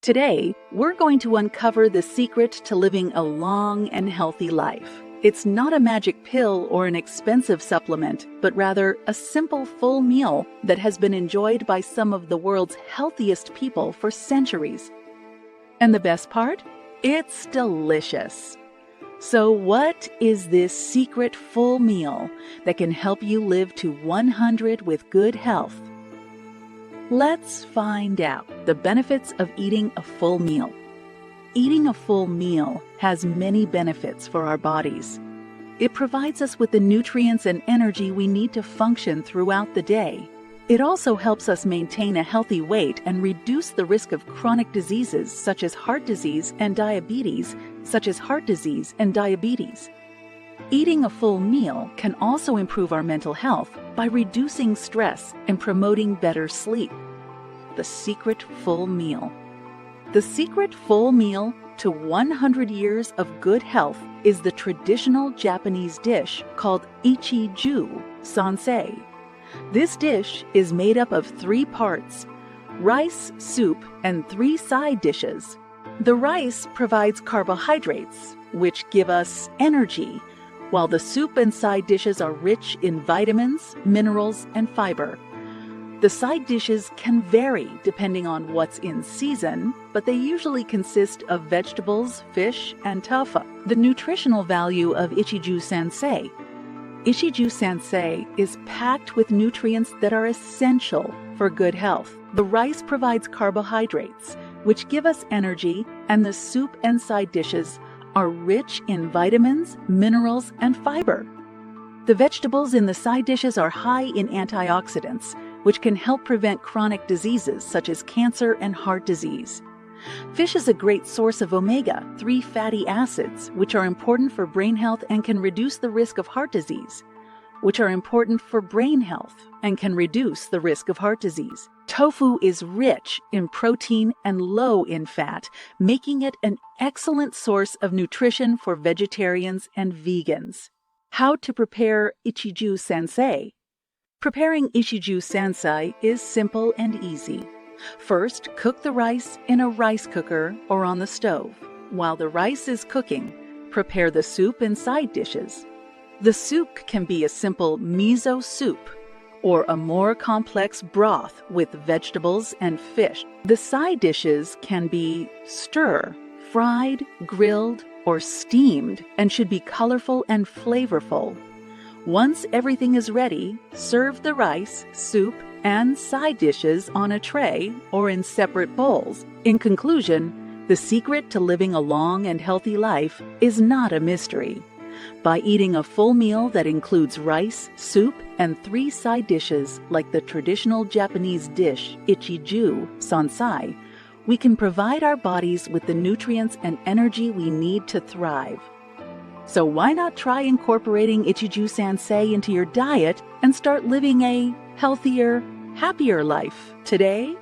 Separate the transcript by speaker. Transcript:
Speaker 1: Today, we're going to uncover the secret to living a long and healthy life. It's not a magic pill or an expensive supplement, but rather a simple full meal that has been enjoyed by some of the world's healthiest people for centuries. And the best part? It's delicious. So what is this secret full meal that can help you live to 100 with good health? Let's find out the benefits of eating a full meal. Eating a full meal has many benefits for our bodies. It provides us with the nutrients and energy we need to function throughout the day. It also helps us maintain a healthy weight and reduce the risk of chronic diseases such as heart disease and diabetes. Eating a full meal can also improve our mental health by reducing stress and promoting better sleep. The secret full meal. The secret full meal to 100 years of good health is the traditional Japanese dish called Ichiju Sansai. This dish is made up of 3 parts: rice, soup, and 3 side dishes. The rice provides carbohydrates, which give us energy, while the soup and side dishes are rich in vitamins, minerals, and fiber. The side dishes can vary depending on what's in season, but they usually consist of vegetables, fish, and tofu. The nutritional value of Ichiju Sansai. Ichiju Sansai is packed with nutrients that are essential for good health. The rice provides carbohydrates, which give us energy, and the soup and side dishes are rich in vitamins, minerals, and fiber. The vegetables in the side dishes are high in antioxidants, which can help prevent chronic diseases such as cancer and heart disease. Fish is a great source of omega-3 fatty acids, which are important for brain health and can reduce the risk of heart disease. Tofu is rich in protein and low in fat, making it an excellent source of nutrition for vegetarians and vegans. How to prepare Ichiju Sansai? Preparing Ichiju Sansai is simple and easy. First, cook the rice in a rice cooker or on the stove. While the rice is cooking, prepare the soup and side dishes. The soup can be a simple miso soup or a more complex broth with vegetables and fish. The side dishes can be stir, fried, grilled, or steamed and should be colorful and flavorful. Once everything is ready, serve the rice, soup, and side dishes on a tray or in separate bowls. In conclusion, the secret to living a long and healthy life is not a mystery. By eating a full meal that includes rice, soup, and 3 side dishes like the traditional Japanese dish Ichiju Sansai, we can provide our bodies with the nutrients and energy we need to thrive. So why not try incorporating Ichiju Sansai into your diet and start living a healthier, happier life today?